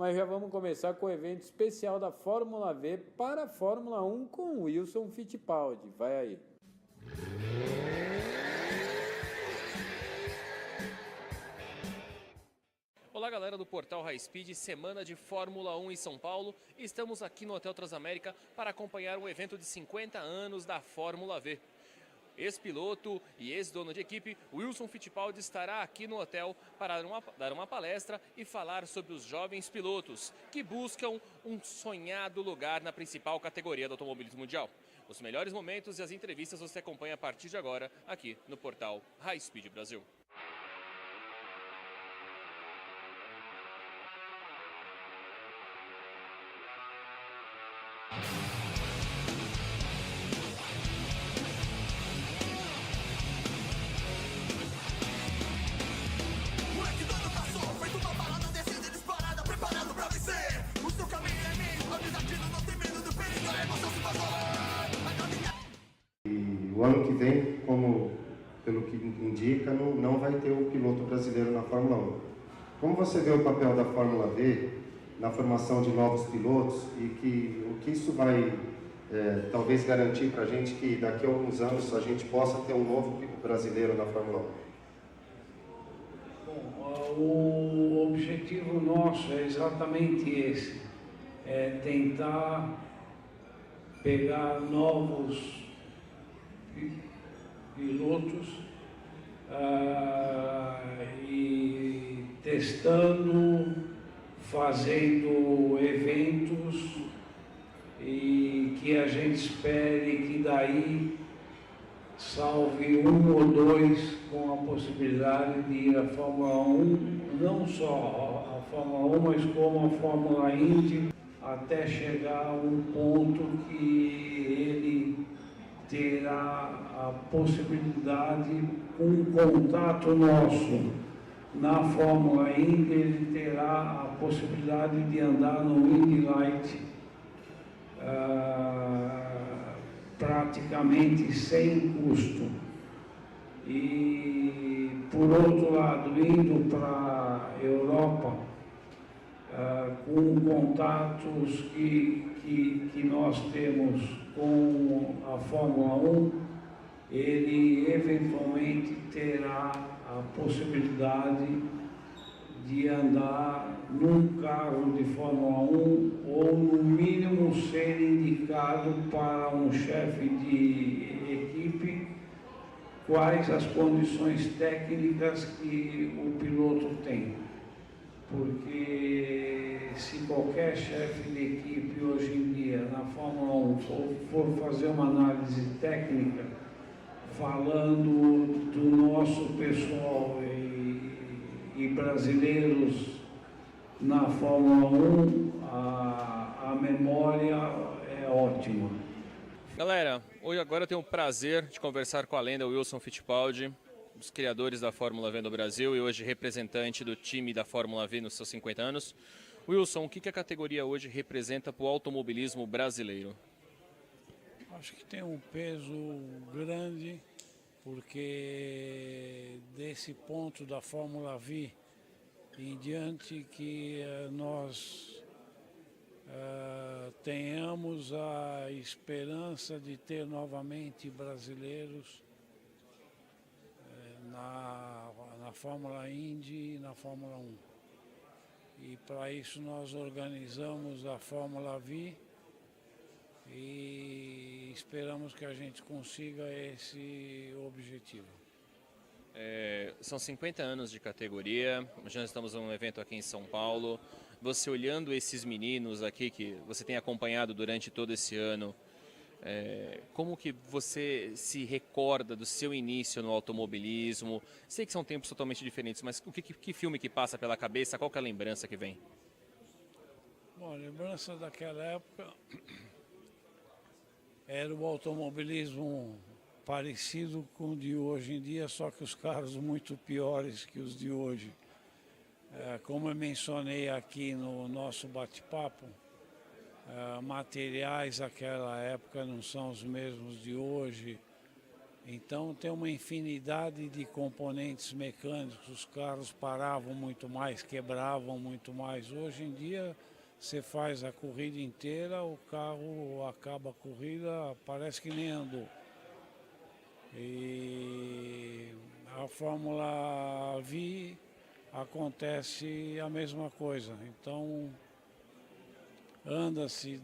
mas já vamos começar com o evento especial da Fórmula V para a Fórmula 1 com Wilson Fittipaldi. Vai aí. Olá galera do Portal High Speed, semana de Fórmula 1 em São Paulo. Estamos aqui no Hotel Transamérica para acompanhar o evento de 50 anos da Fórmula V. Ex-piloto e ex-dono de equipe, Wilson Fittipaldi estará aqui no hotel para dar uma palestra e falar sobre os jovens pilotos que buscam um sonhado lugar na principal categoria do automobilismo mundial. Os melhores momentos e as entrevistas você acompanha a partir de agora aqui no Portal High Speed Brasil. O ano que vem, como pelo que indica, não vai ter o piloto brasileiro na Fórmula 1. Como você vê o papel da Fórmula V na formação de novos pilotos e o que isso vai talvez garantir para a gente que daqui a alguns anos a gente possa ter um novo brasileiro na Fórmula 1? Bom, o objetivo nosso é exatamente esse, é tentar pegar novos pilotos e testando, fazendo eventos e que a gente espere que daí salve um ou dois com a possibilidade de ir à Fórmula 1, não só a Fórmula 1, mas como a Fórmula Indy, até chegar a um ponto que ele terá a possibilidade, com um contato nosso na Fórmula Indy, ele terá a possibilidade de andar no Indy Light praticamente sem custo. E, por outro lado, indo para a Europa, com contatos que nós temos com a Fórmula 1, ele eventualmente terá a possibilidade de andar num carro de Fórmula 1 ou, no mínimo, ser indicado para um chefe de equipe quais as condições técnicas que o piloto tem. Porque se qualquer chefe de equipe hoje em dia na Fórmula 1 for fazer uma análise técnica, falando do nosso pessoal e brasileiros na Fórmula 1, a memória é ótima. Galera, hoje agora eu tenho o prazer de conversar com a lenda Wilson Fittipaldi, um dos criadores da Fórmula V no Brasil e hoje representante do time da Fórmula V nos seus 50 anos. Wilson, o que a categoria hoje representa para o automobilismo brasileiro? Acho que tem um peso grande, porque desse ponto da Fórmula V em diante que nós tenhamos a esperança de ter novamente brasileiros na Fórmula Indy e na Fórmula 1. E para isso nós organizamos a Fórmula V e esperamos que a gente consiga esse objetivo. São 50 anos de categoria, já estamos num evento aqui em São Paulo. Você olhando esses meninos aqui que você tem acompanhado durante todo esse ano, como que você se recorda do seu início no automobilismo? Sei que são tempos totalmente diferentes, mas que filme que passa pela cabeça? Qual que é a lembrança que vem? Bom, a lembrança daquela época era o automobilismo parecido com o de hoje em dia, só que os carros muito piores que os de hoje. Como eu mencionei aqui no nosso bate-papo, materiais daquela época não são os mesmos de hoje, Então tem uma infinidade de componentes mecânicos, os carros paravam muito mais, quebravam muito mais. Hoje em dia você faz a corrida inteira, o carro acaba a corrida, parece que nem andou. E a Fórmula V acontece a mesma coisa. Então anda-se,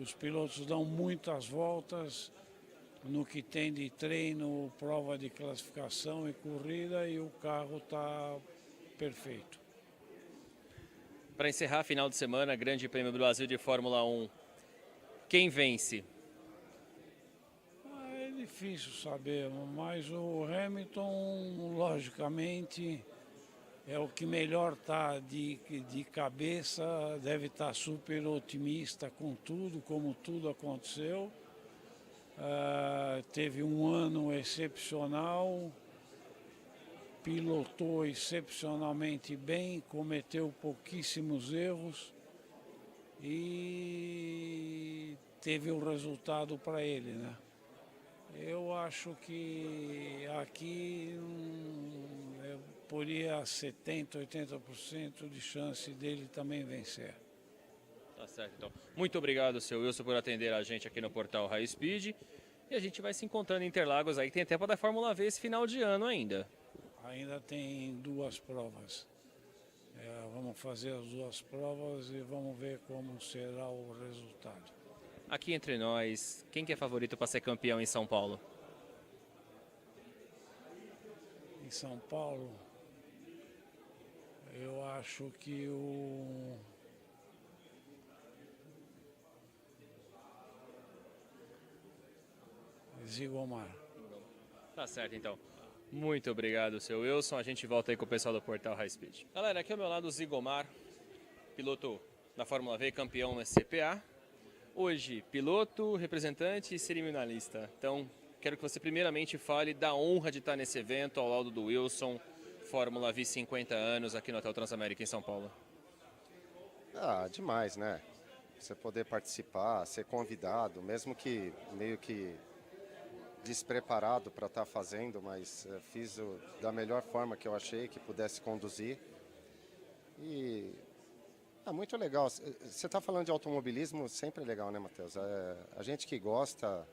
os pilotos dão muitas voltas no que tem de treino, prova de classificação e corrida, e o carro está perfeito. Para encerrar, final de semana, Grande Prêmio do Brasil de Fórmula 1. Quem vence? É difícil saber, mas o Hamilton, logicamente, é o que melhor está de cabeça, deve estar super otimista com tudo, como tudo aconteceu. Teve um ano excepcional, pilotou excepcionalmente bem, cometeu pouquíssimos erros e teve o resultado para ele, né? Eu acho que aqui eu poria 70%, 80% de chance dele também vencer. Tá certo, então. Muito obrigado, seu Wilson, por atender a gente aqui no Portal High Speed. E a gente vai se encontrando em Interlagos aí, que tem tempo da Fórmula V esse final de ano ainda. Ainda tem 2 provas. Vamos fazer as 2 provas e vamos ver como será o resultado. Aqui entre nós, quem que é favorito para ser campeão em São Paulo? Em São Paulo, eu acho que o Zigomar. Tá certo, então. Muito obrigado, seu Wilson. A gente volta aí com o pessoal do Portal High Speed. Galera, aqui ao meu lado o Zigomar, piloto da Fórmula V, campeão no SCPA. Hoje, piloto, representante e cerimonialista. Então, quero que você primeiramente fale da honra de estar nesse evento ao lado do Wilson, Fórmula V 50 anos, aqui no Hotel Transamérica em São Paulo. Demais, né? Você poder participar, ser convidado, mesmo que meio que despreparado para estar fazendo, mas fiz da melhor forma que eu achei que pudesse conduzir. E muito legal. Você está falando de automobilismo, sempre é legal, né, Matheus? A gente que gosta,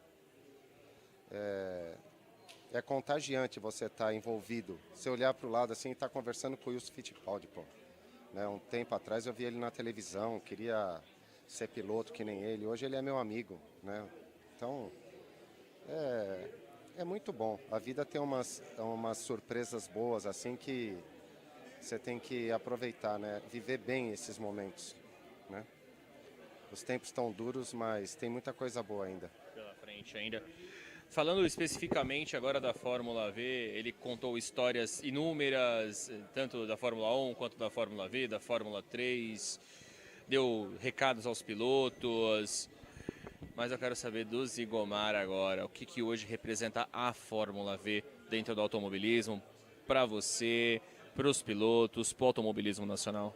é contagiante você estar envolvido. Você olhar para o lado assim e estar conversando com o Wilson Fittipaldi, pô. Né, um tempo atrás eu vi ele na televisão, queria ser piloto que nem ele. Hoje ele é meu amigo, né? Então, é muito bom. A vida tem umas surpresas boas, assim, que você tem que aproveitar, né? Viver bem esses momentos, né? Os tempos estão duros, mas tem muita coisa boa ainda. Pela frente ainda. Falando especificamente agora da Fórmula V, ele contou histórias inúmeras, tanto da Fórmula 1 quanto da Fórmula V, da Fórmula 3, deu recados aos pilotos. Mas eu quero saber do Zigomar agora, o que hoje representa a Fórmula V dentro do automobilismo, para você, para os pilotos, para o automobilismo nacional?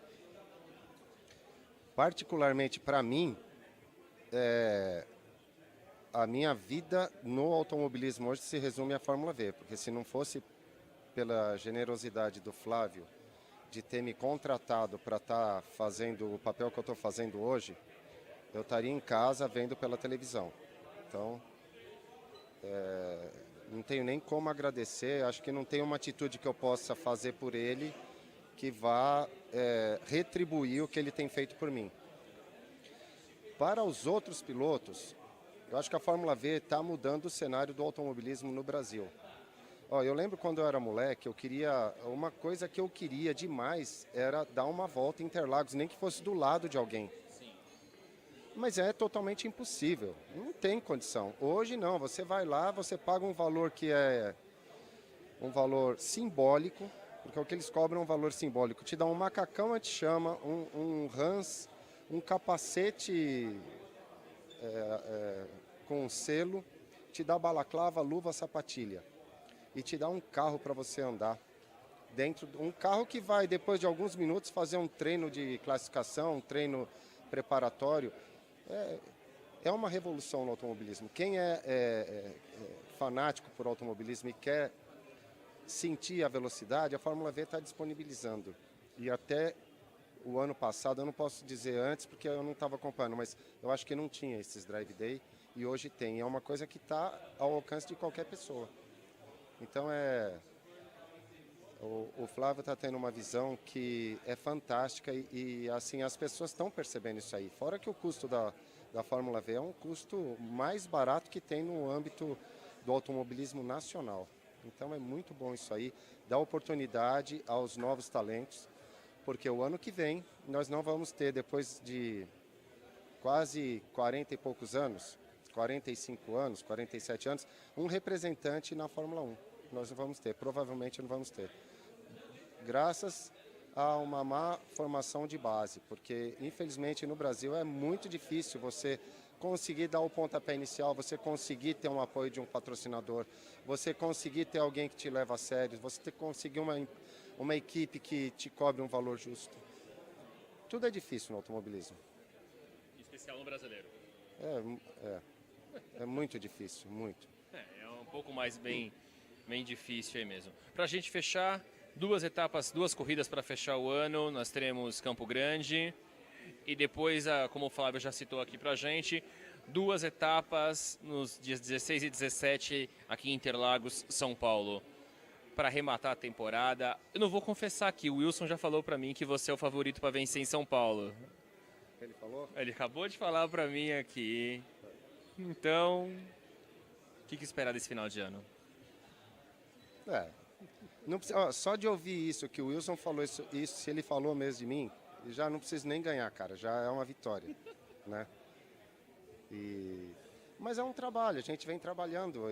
Particularmente para mim, a minha vida no automobilismo hoje se resume à Fórmula V, porque se não fosse pela generosidade do Flávio de ter me contratado para estar fazendo o papel que eu estou fazendo hoje, eu estaria em casa vendo pela televisão. Então, não tenho nem como agradecer, acho que não tem uma atitude que eu possa fazer por ele que vá retribuir o que ele tem feito por mim. Para os outros pilotos, eu acho que a Fórmula V está mudando o cenário do automobilismo no Brasil. Eu lembro quando eu era moleque, uma coisa que eu queria demais era dar uma volta em Interlagos, nem que fosse do lado de alguém. Mas é totalmente impossível, não tem condição. Hoje não, você vai lá, você paga um valor que é um valor simbólico, porque o que eles cobram é um valor simbólico. Te dá um macacão, a gente chama, um Hans, um capacete com um selo, te dá balaclava, luva, sapatilha. E te dá um carro para você andar. Um carro que vai, depois de alguns minutos, fazer um treino de classificação, um treino preparatório. É uma revolução no automobilismo. Quem é fanático por automobilismo e quer sentir a velocidade, a Fórmula V está disponibilizando. E até o ano passado, eu não posso dizer antes porque eu não estava acompanhando, mas eu acho que não tinha esses Drive Day e hoje tem. É uma coisa que está ao alcance de qualquer pessoa. Então o Flávio está tendo uma visão que é fantástica e assim, as pessoas estão percebendo isso aí. Fora que o custo da Fórmula V é um custo mais barato que tem no âmbito do automobilismo nacional. Então é muito bom isso aí, dá oportunidade aos novos talentos, porque o ano que vem nós não vamos ter, depois de quase 40 e poucos anos, 45 anos, 47 anos, um representante na Fórmula 1. Nós não vamos ter, provavelmente não vamos ter. Graças a uma má formação de base, porque infelizmente no Brasil é muito difícil você conseguir dar o pontapé inicial, você conseguir ter um apoio de um patrocinador, você conseguir ter alguém que te leva a sério, você conseguir uma equipe que te cobre um valor justo. Tudo é difícil no automobilismo. Em especial no brasileiro. É muito difícil, muito. É um pouco mais bem difícil aí mesmo. Para a gente fechar, 2 etapas, 2 corridas para fechar o ano. Nós teremos Campo Grande e depois, como o Flávio já citou aqui para a gente, 2 etapas nos dias 16 e 17 aqui em Interlagos, São Paulo, para arrematar a temporada. Eu não vou confessar aqui, o Wilson já falou para mim que você é o favorito para vencer em São Paulo. Ele falou? Ele acabou de falar para mim aqui. Então, o que esperar desse final de ano? Não precisa, só de ouvir isso, que o Wilson falou isso, se ele falou mesmo de mim, já não preciso nem ganhar, cara, já é uma vitória, né? Mas é um trabalho, a gente vem trabalhando,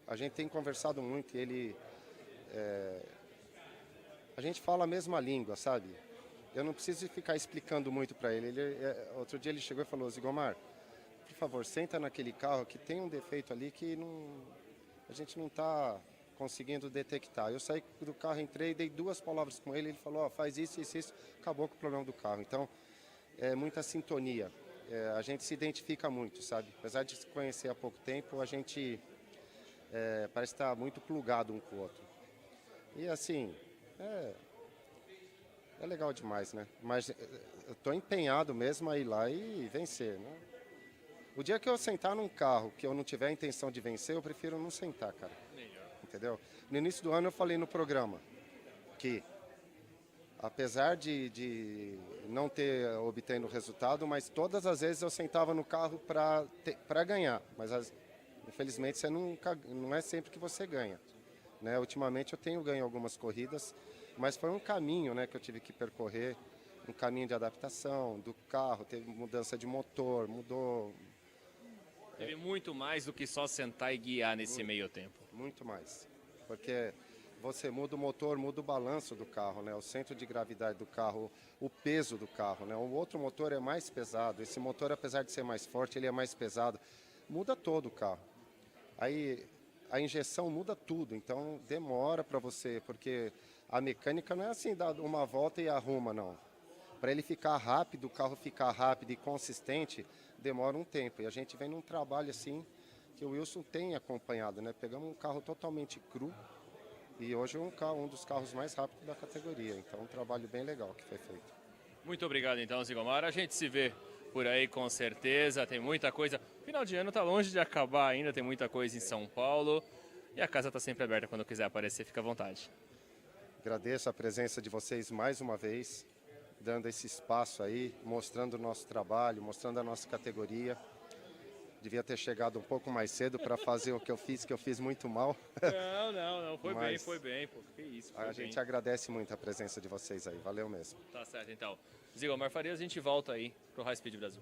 a gente tem conversado muito, a gente fala a mesma língua, sabe? Eu não preciso ficar explicando muito para ele. Outro dia ele chegou e falou: Zigomar, por favor, senta naquele carro que tem um defeito ali que a gente não está conseguindo detectar. Eu saí do carro, entrei, dei 2 palavras com ele falou: faz isso, isso, isso, acabou com o problema do carro. Então, é muita sintonia. A gente se identifica muito, sabe? Apesar de se conhecer há pouco tempo, a gente parece estar muito plugado um com o outro. E assim, é legal demais, né? Mas eu estou empenhado mesmo a ir lá e vencer, né? O dia que eu sentar num carro que eu não tiver a intenção de vencer, eu prefiro não sentar, cara. Entendeu? No início do ano eu falei no programa que, apesar de não ter obtendo resultado, mas todas as vezes eu sentava no carro para ganhar. Mas infelizmente não é sempre que você ganha, né? Ultimamente eu tenho ganho algumas corridas, mas foi um caminho, né, que eu tive que percorrer, um caminho de adaptação do carro, teve mudança de motor, mudou. Teve muito mais do que só sentar e guiar nesse meio tempo. Muito mais, porque você muda o motor, muda o balanço do carro, né? O centro de gravidade do carro, o peso do carro, né? O outro motor é mais pesado, esse motor, apesar de ser mais forte, ele é mais pesado, muda todo o carro. Aí a injeção muda tudo, então demora para você, porque a mecânica não é assim, dá uma volta e arruma, não. Para ele ficar rápido, o carro ficar rápido e consistente, demora um tempo. E a gente vem num trabalho assim que o Wilson tem acompanhado, né? Pegamos um carro totalmente cru e hoje é um dos carros mais rápidos da categoria. Então, um trabalho bem legal que foi feito. Muito obrigado, então, Zigomar. A gente se vê por aí, com certeza. Tem muita coisa. Final de ano está longe de acabar ainda, tem muita coisa em São Paulo. E a casa está sempre aberta, quando quiser aparecer, fica à vontade. Agradeço a presença de vocês mais uma vez, dando esse espaço aí, mostrando o nosso trabalho, mostrando a nossa categoria. Devia ter chegado um pouco mais cedo para fazer o que eu fiz muito mal. Não, foi bem, pô, que isso. A gente agradece muito a presença de vocês aí, valeu mesmo. Tá certo, então. Zigomar Farias, a gente volta aí pro High Speed Brasil.